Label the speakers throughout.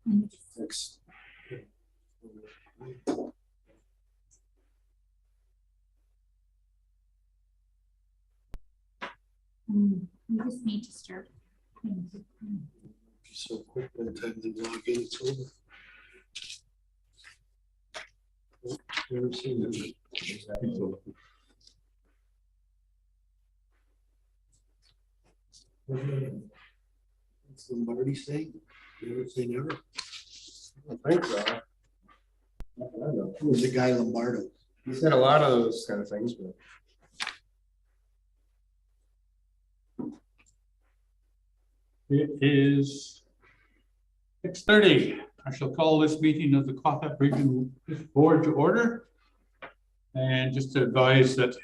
Speaker 1: Next.
Speaker 2: You just need to start.
Speaker 1: So quick by the time they log in, it's over. Never seen it. What's Lombardi say? Never say never.
Speaker 3: I think so.
Speaker 1: Who was the guy Lombardo?
Speaker 3: He said a lot of those kind of things, but
Speaker 4: it is 6:30. I shall call this meeting of the qathet Regional Board to order. And just to advise that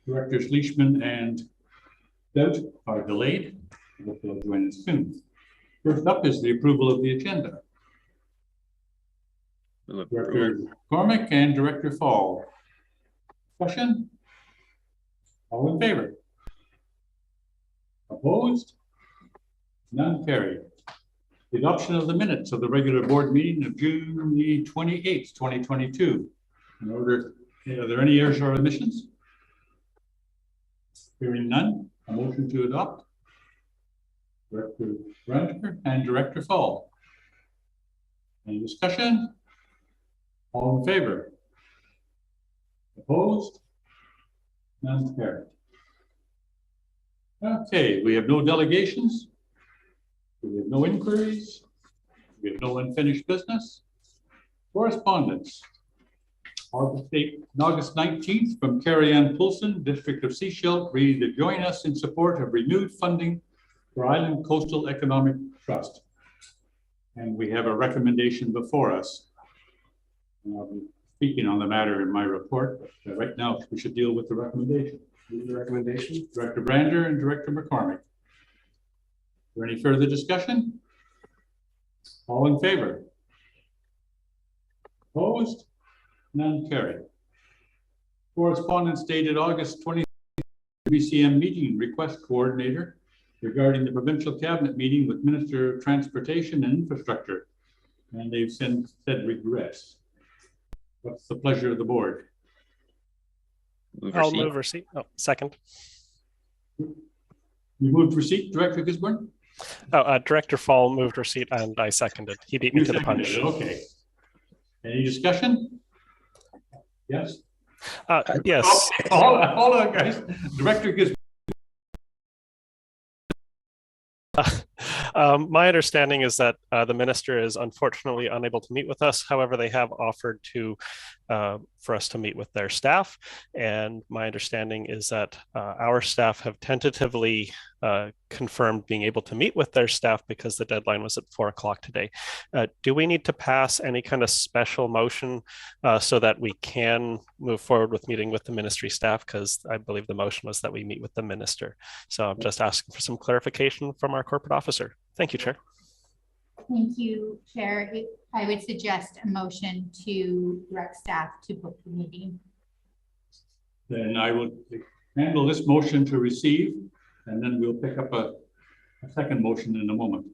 Speaker 4: Directors Leishman and Dout are delayed. I hope they'll join us soon. First up is the approval of the agenda. Director McCormick and Director Fall. Discussion? All in favor? Opposed? None carried. The adoption of the minutes of the regular board meeting of June the 28th, 2022. In order, are there any errors or omissions? Hearing none, a motion to adopt. Director Brandker and Director Fall. Any discussion? All in favor? Opposed? None carried. Okay, we have no delegations. We have no inquiries. We have no unfinished business. Correspondence. August 19th from Carrie Ann Poulsen, District of Sechelt, ready to join us in support of renewed funding for Island Coastal Economic Trust. And we have a recommendation before us. And I'll be speaking on the matter in my report, but right now we should deal with the recommendation.
Speaker 3: the recommendation.
Speaker 4: Director Brander and Director McCormick. Is there any further discussion? All in favor? Opposed? None carried. Correspondence dated August 20th, BCM meeting request coordinator regarding the provincial cabinet meeting with Minister of Transportation and Infrastructure. And they've said regrets. What's the pleasure of the board?
Speaker 5: I'll move receipt. Oh, second.
Speaker 4: You moved receipt, Director Gisborne?
Speaker 5: Oh, Director Fall moved receipt and I seconded. He beat me to the punch.
Speaker 4: Okay. Any discussion? Yes?
Speaker 5: Yes.
Speaker 4: Hold on, guys. Director Gisborne.
Speaker 5: My understanding is that the minister is unfortunately unable to meet with us. However, they have offered to for us to meet with their staff. And my understanding is that our staff have tentatively confirmed being able to meet with their staff because the deadline was at 4 o'clock today. Do we need to pass any kind of special motion so that we can move forward with meeting with the ministry staff? Because I believe the motion was that we meet with the minister. So I'm just asking for some clarification from our corporate officer. Thank you, Chair.
Speaker 2: Thank you, Chair. I would suggest a motion to direct staff to book the meeting.
Speaker 4: Then I will handle this motion to receive, and then we'll pick up a second motion in a moment.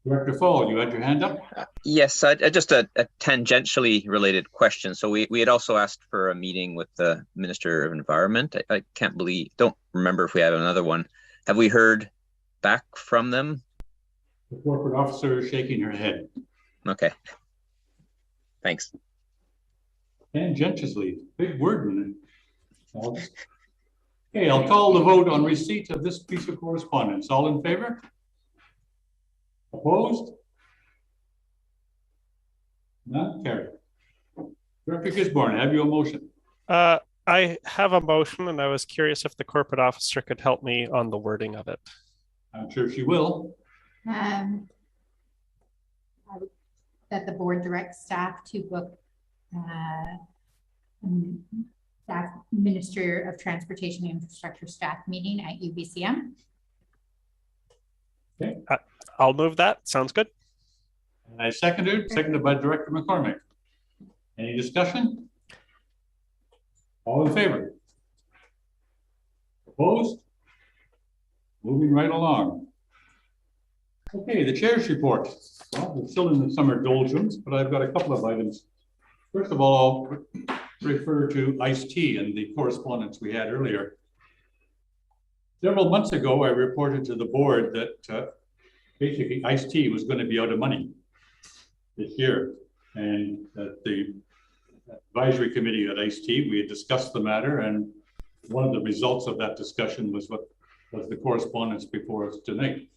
Speaker 4: Director Fall, you had your hand up?
Speaker 6: Yes, just a tangentially related question. So we had also asked for a meeting with the Minister of Environment. I don't remember if we have another one. Have we heard back from them?
Speaker 4: The corporate officer is shaking her head.
Speaker 6: Okay. Thanks.
Speaker 4: Tangentiously, big word in it. Okay, I'll call the vote on receipt of this piece of correspondence. All in favor? Opposed? None carried. Director Gisborne, have you a motion?
Speaker 5: I have a motion, and I was curious if the corporate officer could help me on the wording of it.
Speaker 4: I'm sure she will.
Speaker 2: That the board directs staff to book staff Minister of Transportation and Infrastructure staff meeting at UBCM.
Speaker 4: Okay.
Speaker 5: I'll move that. Sounds good.
Speaker 4: And I seconded by Director McCormick. Any discussion? All in favor? Opposed? Moving right along. Okay, the chair's report. Well, we're still in the summer doldrums, but I've got a couple of items. First of all, I'll refer to iced tea and the correspondence we had earlier. Several months ago, I reported to the board that basically iced tea was going to be out of money this year. And at the advisory committee at iced tea, we had discussed the matter, and one of the results of that discussion was what was the correspondence before us tonight.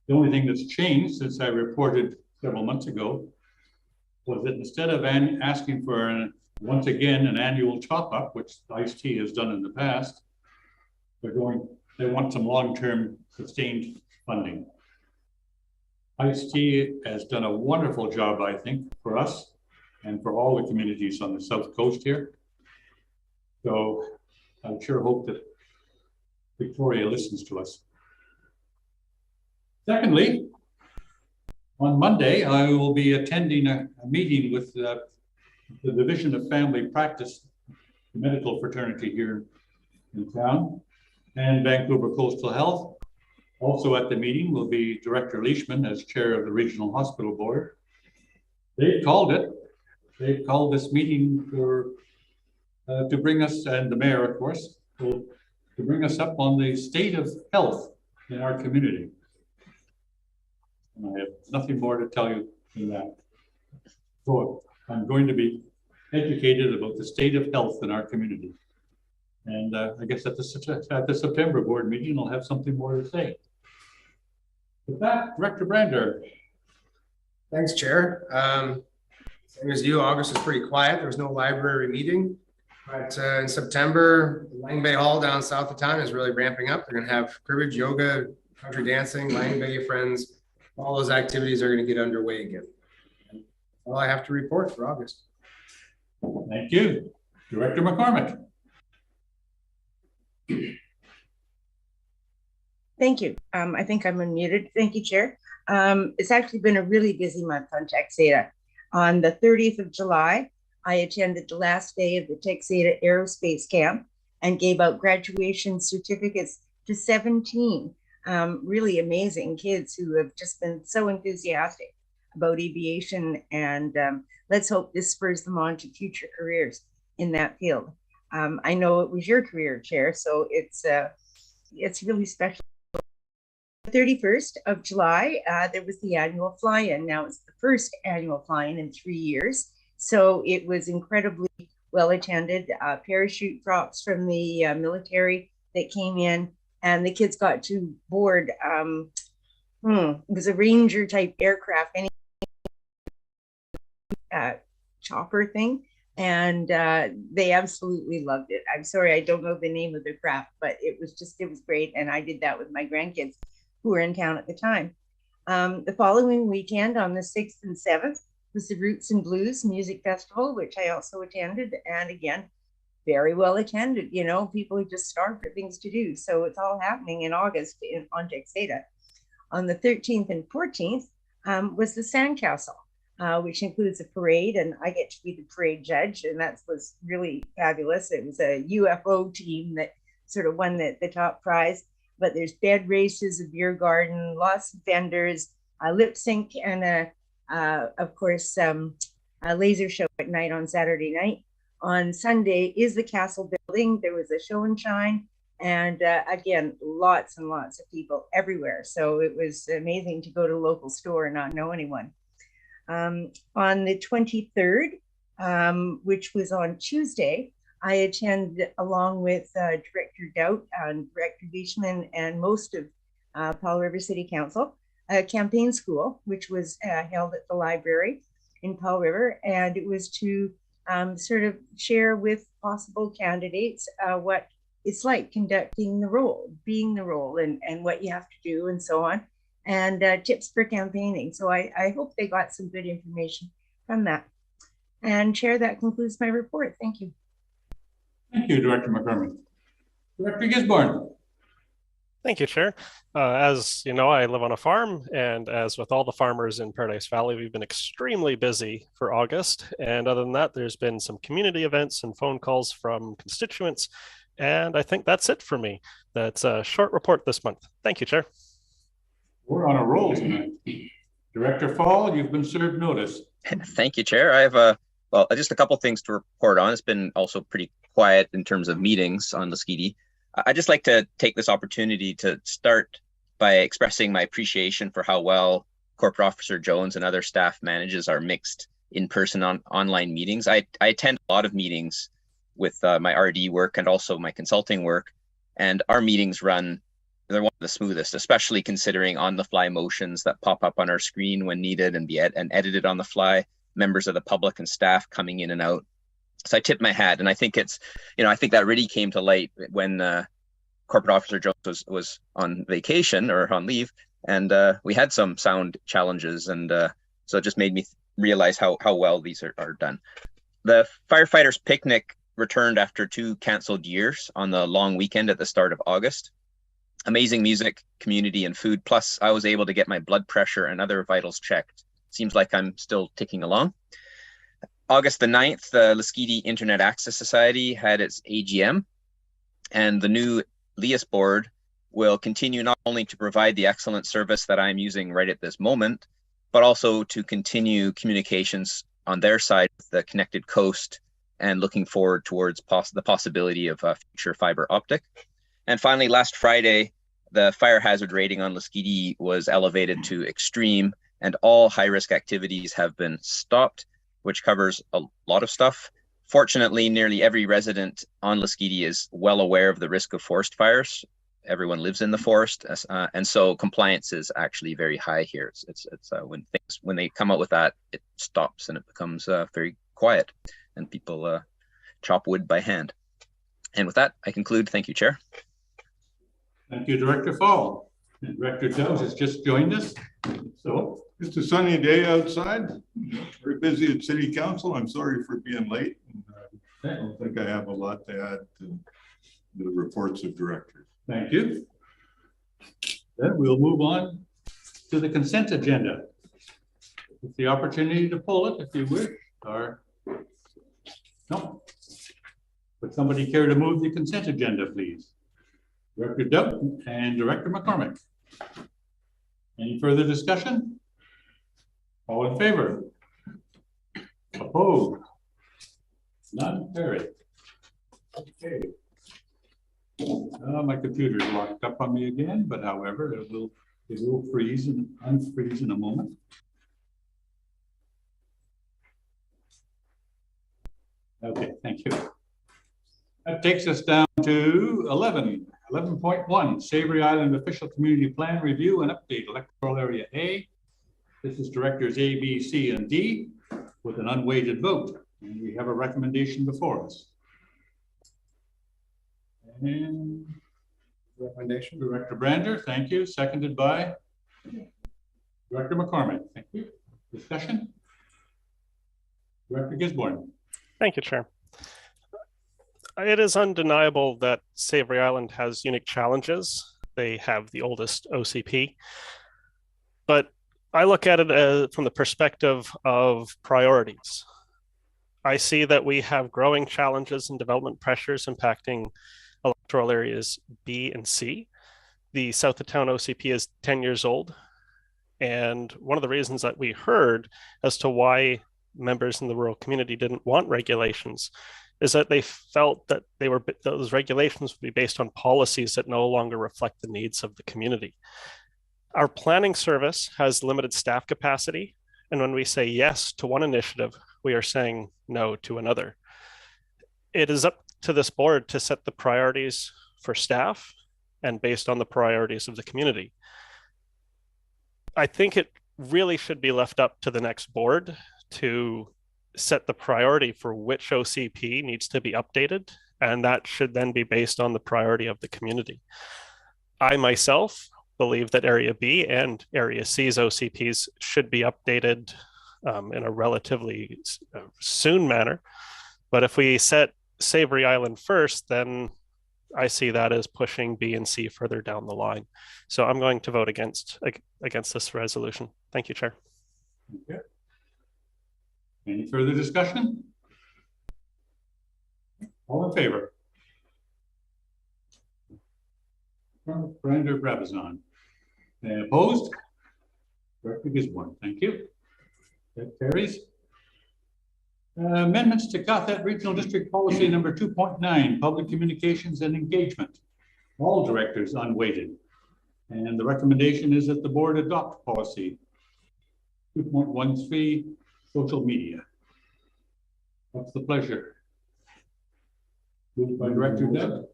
Speaker 4: The only thing that's changed since I reported several months ago was that instead of asking for once again an annual top up, which iced tea has done in the past, they want some long-term sustained funding. Iced tea has done a wonderful job, I think, for us and for all the communities on the South Coast here. So I sure hope that Victoria listens to us. Secondly, on Monday, I will be attending a meeting with the Division of Family Practice, the medical fraternity here in town, and Vancouver Coastal Health. Also at the meeting will be Director Leishman as chair of the Regional Hospital Board. They've called this meeting to bring us, and the mayor, of course, to bring us up on the state of health in our community. And I have nothing more to tell you than that. So I'm going to be educated about the state of health in our community. And I guess at the September board meeting, I'll have something more to say. With that, Director Brander.
Speaker 3: Thanks, Chair. Same as you, August was pretty quiet. There was no library meeting. But in September, Lang Bay Hall down south of town is really ramping up. They're going to have cribbage, yoga, country dancing, Lang Bay friends. All those activities are going to get underway again. And all I have to report for August.
Speaker 4: Thank you. Director McCormick.
Speaker 7: Thank you. I think I'm unmuted. Thank you, Chair. It's actually been a really busy month on Texada. On the 30th of July, I attended the last day of the Texada Aerospace Camp and gave out graduation certificates to 17 really amazing kids who have just been so enthusiastic about aviation, and let's hope this spurs them on to future careers in that field. I know it was your career, Chair, so it's really special. The 31st of July, there was the annual fly-in. Now it's the first annual fly-in in 3 years, so it was incredibly well attended. Parachute drops from the military that came in, and the kids got to board. It was a Ranger type aircraft, any chopper thing, and they absolutely loved it. I'm sorry, I don't know the name of the craft, but it was great. And I did that with my grandkids who were in town at the time. The following weekend on the 6th and 7th was the Roots and Blues Music Festival, which I also attended. And again, very well attended. You know, people are just starved for things to do. So it's all happening in August on Texada. On the 13th and 14th was the Sandcastle, which includes a parade, and I get to be the parade judge, and that was really fabulous. It was a UFO team that sort of won the top prize, but there's bed races, a beer garden, lots of vendors, a lip sync, and of course, a laser show at night on Saturday night. On Sunday is the castle building. There was a show and shine, and again, lots and lots of people everywhere. So it was amazing to go to a local store and not know anyone. On the 23rd, which was on Tuesday, I attended along with Director Doubt and Director Leishman and most of Powell River City Council, a campaign school, which was held at the library in Powell River. And it was to sort of share with possible candidates what it's like conducting the role, being the role, and what you have to do and so on, and tips for campaigning. So I hope they got some good information from that. And Chair, that concludes my report. Thank you.
Speaker 4: Thank you, Director McCormick. Director Gisborne.
Speaker 5: Thank you, Chair. As you know, I live on a farm, and as with all the farmers in Paradise Valley, we've been extremely busy for August. And other than that, there's been some community events and phone calls from constituents. And I think that's it for me. That's a short report this month. Thank you, Chair.
Speaker 4: All We're on a roll tonight. Director Fall, you've been served notice.
Speaker 6: Thank you, Chair. I have well, just a couple things to report on. It's been also pretty quiet in terms of meetings on Lesquiti. I'd just like to take this opportunity to start by expressing my appreciation for how well Corporate Officer Jones and other staff manages our mixed in-person online meetings. I attend a lot of meetings with my RD work and also my consulting work, and our meetings they're one of the smoothest, especially considering on-the-fly motions that pop up on our screen when needed and be edited on the fly, members of the public and staff coming in and out. So I tip my hat, and I think it's, I think that really came to light when Corporate Officer Jones was on vacation or on leave, and we had some sound challenges, and so it just made me realize how well these are done. The firefighters picnic returned after 2 canceled years on the long weekend at the start of August. Amazing music, community, and food. Plus, I was able to get my blood pressure and other vitals checked. Seems like I'm still ticking along. August the 9th, the Lesquiti Internet Access Society had its AGM, and the new LIAS board will continue not only to provide the excellent service that I'm using right at this moment, but also to continue communications on their side with the Connected Coast and looking forward towards the possibility of future fiber optic. And finally, last Friday, the fire hazard rating on Lesquiti was elevated to extreme, and all high-risk activities have been stopped, which covers a lot of stuff. Fortunately, nearly every resident on Lesquiti is well aware of the risk of forest fires. Everyone lives in the forest, and so compliance is actually very high here. It's when they come out with that, it stops and it becomes very quiet, and people chop wood by hand. And with that, I conclude. Thank you, Chair.
Speaker 4: Thank you, Director Fall. And Director Jones has just joined us. So
Speaker 8: it's a sunny day outside. Very busy at City Council. I'm sorry for being late. I don't think I have a lot to add to the reports of directors.
Speaker 4: Thank you. Then we'll move on to the consent agenda. With the opportunity to pull it if you wish, or no. Would somebody care to move the consent agenda, please? Director Dubb and Director McCormick. Any further discussion? All in favor? Opposed? None carried. Okay. My computer is locked up on me again, but however, it will freeze and unfreeze in a moment. Okay, thank you. That takes us down to 11.1, Savary Island Official Community Plan Review and Update, Electoral Area A. This is Directors A, B, C, and D with an unweighted vote. And we have a recommendation before us. And
Speaker 3: Recommendation.
Speaker 4: Director Brander, thank you. Seconded by Director McCormick. Thank you. Discussion? Director Gisborne.
Speaker 5: Thank you, Chair. It is undeniable that Savary Island has unique challenges. They have the oldest OCP, but I look at it from the perspective of priorities. I see that we have growing challenges and development pressures impacting electoral areas B and C. The South of Town OCP is 10 years old. And one of the reasons that we heard as to why members in the rural community didn't want regulations is that they felt that those regulations would be based on policies that no longer reflect the needs of the community. Our planning service has limited staff capacity. And when we say yes to one initiative, we are saying no to another. It is up to this board to set the priorities for staff and based on the priorities of the community. I think it really should be left up to the next board to set the priority for which OCP needs to be updated, and that should then be based on the priority of the community. I myself believe that Area B and Area C's OCPs should be updated in a relatively soon manner. But if we set Savary Island first, then I see that as pushing B and C further down the line. So I'm going to vote against this resolution. Thank you, Chair.
Speaker 4: Okay. Any further discussion? All in favor? Brander Brabazon. And opposed? Director Gisborne, thank you. That carries. Amendments to qathet Regional District Policy number 2.9, Public Communications and Engagement. All directors unweighted. And the recommendation is that the board adopt policy 2.13, social media. What's the pleasure? Moved by Director Deb,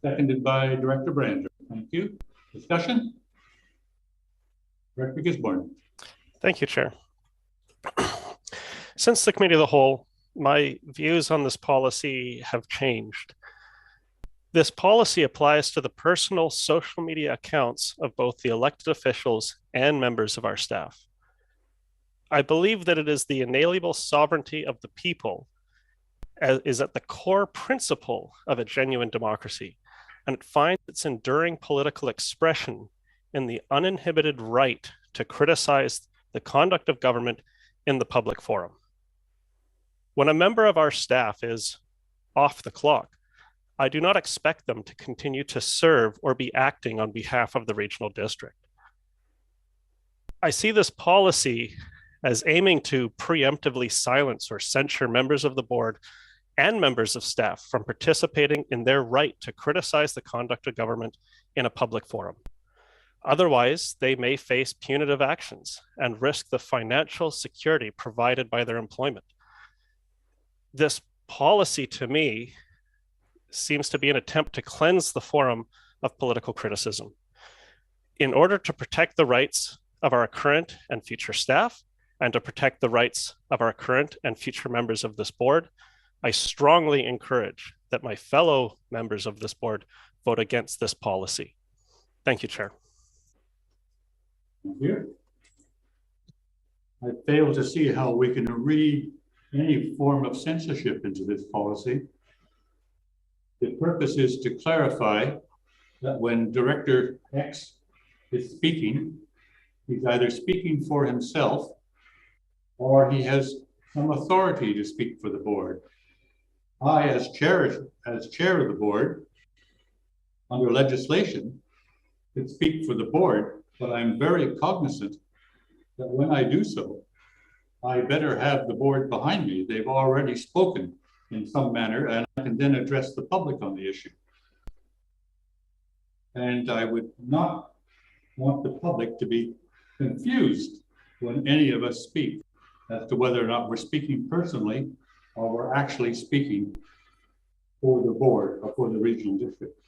Speaker 4: seconded by Director Brander. Thank you. Discussion? Director Gisborne.
Speaker 5: Thank you, Chair. Since the committee of the whole, my views on this policy have changed. This policy applies to the personal social media accounts of both the elected officials and members of our staff. I believe that it is the inalienable sovereignty of the people is at the core principle of a genuine democracy, and it finds its enduring political expression in the uninhibited right to criticize the conduct of government in the public forum. When a member of our staff is off the clock, I do not expect them to continue to serve or be acting on behalf of the regional district. I see this policy as aiming to preemptively silence or censure members of the board and members of staff from participating in their right to criticize the conduct of government in a public forum. Otherwise, they may face punitive actions and risk the financial security provided by their employment. This policy, to me, seems to be an attempt to cleanse the forum of political criticism. In order to protect the rights of our current and future staff, and to protect the rights of our current and future members of this board, I strongly encourage that my fellow members of this board vote against this policy. Thank you, Chair.
Speaker 4: Thank you. I fail to see how we can read any form of censorship into this policy. The purpose is to clarify that when Director X is speaking, he's either speaking for himself or he has some authority to speak for the board. I, as chair of the board, under legislation, could speak for the board, but I'm very cognizant that when I do so, I better have the board behind me. They've already spoken in some manner, and I can then address the public on the issue. And I would not want the public to be confused when any of us speak as to whether or not we're speaking personally or we're actually speaking for the board or for the regional district.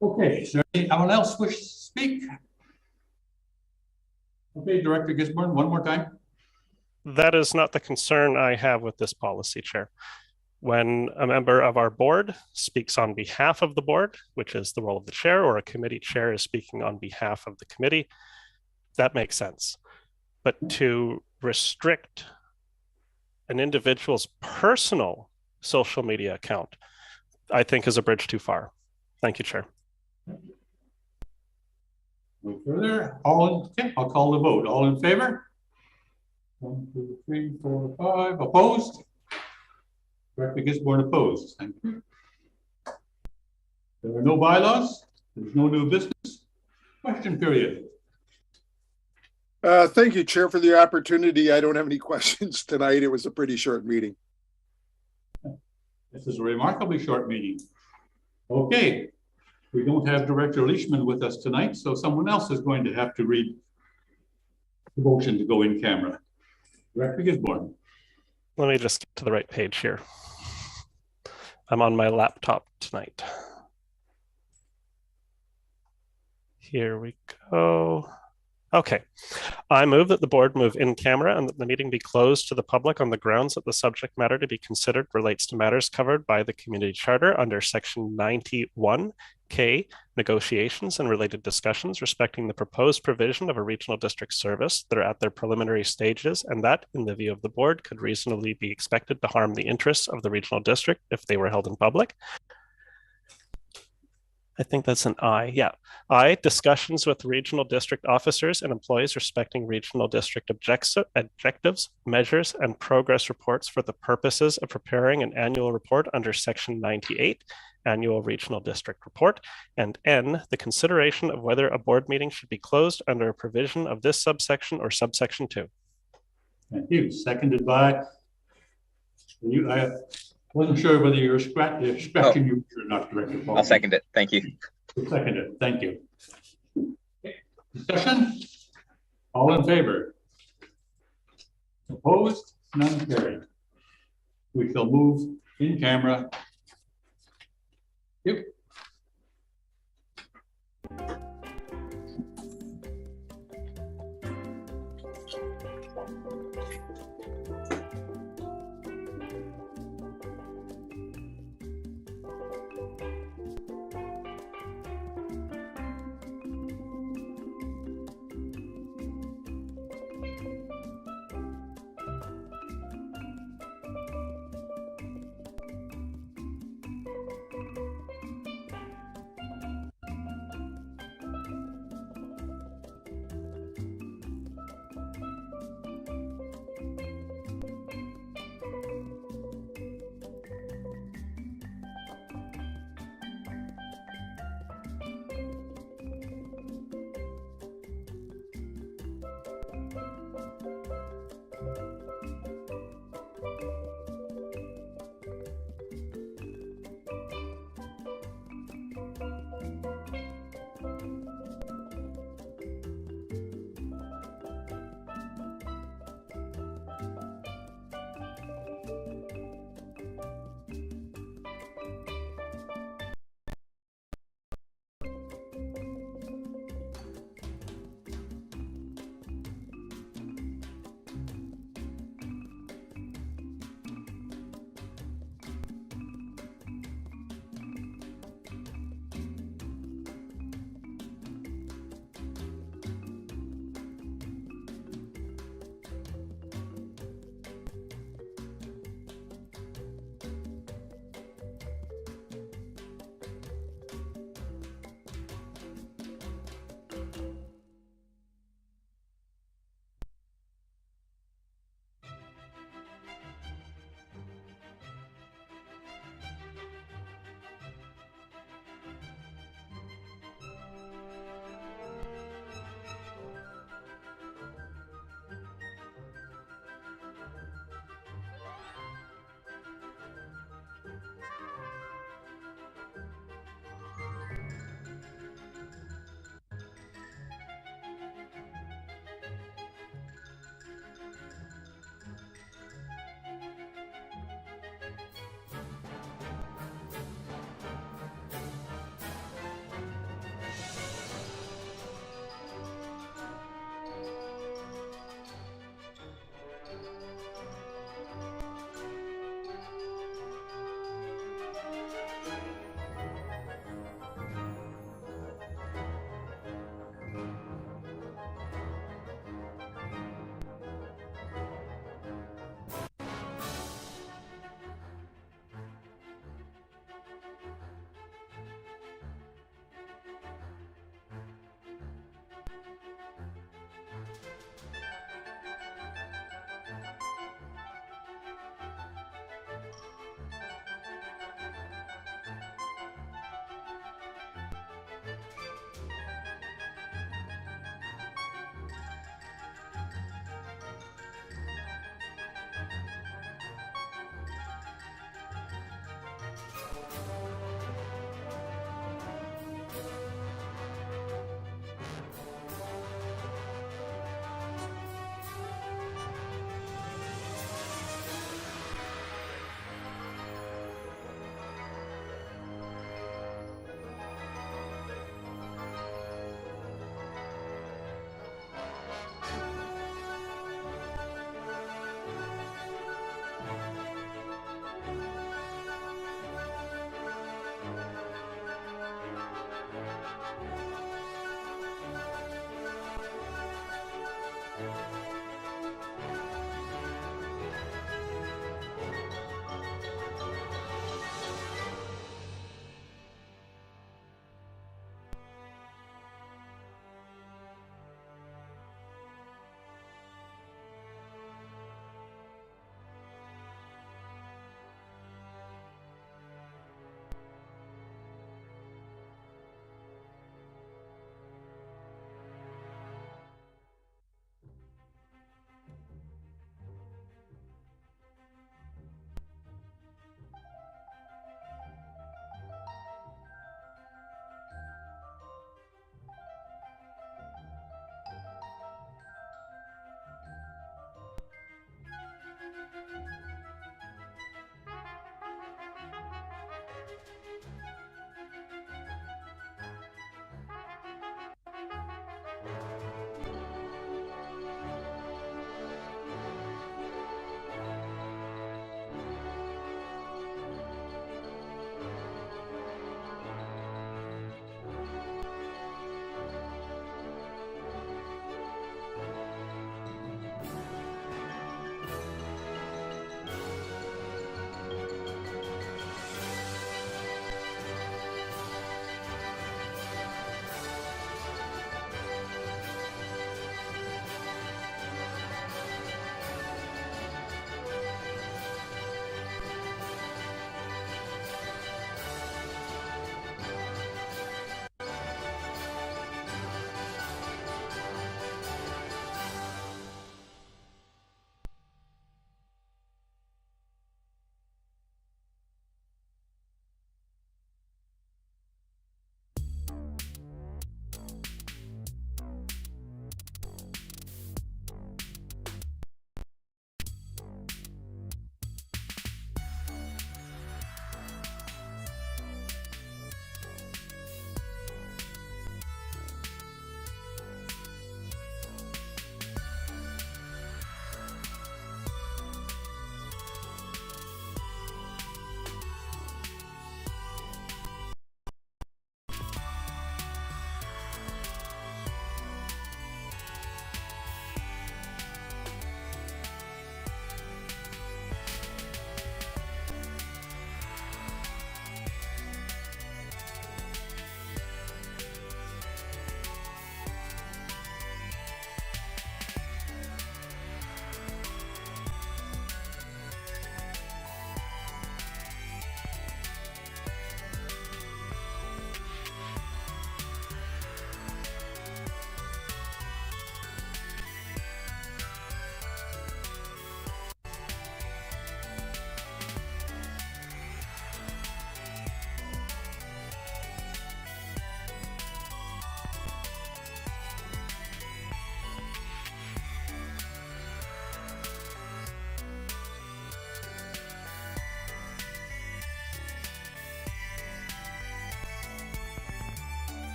Speaker 4: Okay, is there anyone else wish to speak? Okay, Director Gisborne, one more time.
Speaker 5: That is not the concern I have with this policy, Chair. When a member of our board speaks on behalf of the board, which is the role of the chair, or a committee chair is speaking on behalf of the committee, that makes sense. But to restrict an individual's personal social media account, I think is a bridge too far. Thank you, Chair.
Speaker 4: No further. Okay, I'll call the vote. All in favor? 1, 2, 3, 4, 5. Opposed? Director Gisborne opposed. Thank you. There are no bylaws. There's no new business. Question period.
Speaker 9: Thank you, Chair, for the opportunity. I don't have any questions tonight. It was a pretty short meeting.
Speaker 4: This is a remarkably short meeting. Okay. We don't have Director Leishman with us tonight, so someone else is going to have to read the motion to go in camera. Director Gisborne.
Speaker 5: Let me just get to the right page here. I'm on my laptop tonight. Here we go. Okay. I move that the board move in camera and that the meeting be closed to the public on the grounds that the subject matter to be considered relates to matters covered by the community charter under section 91K, negotiations and related discussions respecting the proposed provision of a regional district service that are at their preliminary stages, and that, in the view of the board, could reasonably be expected to harm the interests of the regional district if they were held in public. I think that's an I. Yeah. I, discussions with regional district officers and employees respecting regional district objectives, measures, and progress reports for the purposes of preparing an annual report under section 98 Annual Regional District Report, and N, the consideration of whether a board meeting should be closed under a provision of this subsection or subsection 2.
Speaker 4: Thank you. Seconded by you. I wasn't sure whether you were scratching your ear or not, Director Paul.
Speaker 6: I'll second it. Thank you.
Speaker 4: Seconded. Thank you. Okay. Discussion? All in favor? Opposed? None carried. We shall move in camera. Yep.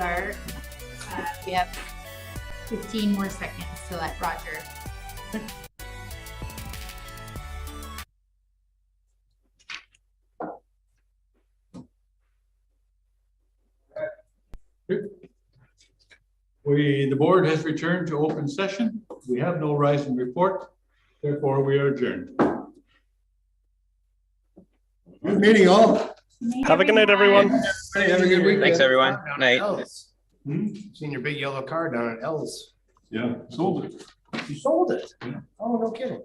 Speaker 2: are, we have 15 more seconds to let Roger.
Speaker 4: The board has returned to open session. We have no rise and report. Therefore, we are adjourned.
Speaker 3: Good meeting all.
Speaker 5: Have a good night, everyone.
Speaker 3: Hey, have a good weekend.
Speaker 6: Thanks, everyone.
Speaker 3: Down at
Speaker 6: Night.
Speaker 3: L's. Seen your big yellow car down at L's.
Speaker 8: Yeah, sold it.
Speaker 3: You sold it? Oh, no kidding.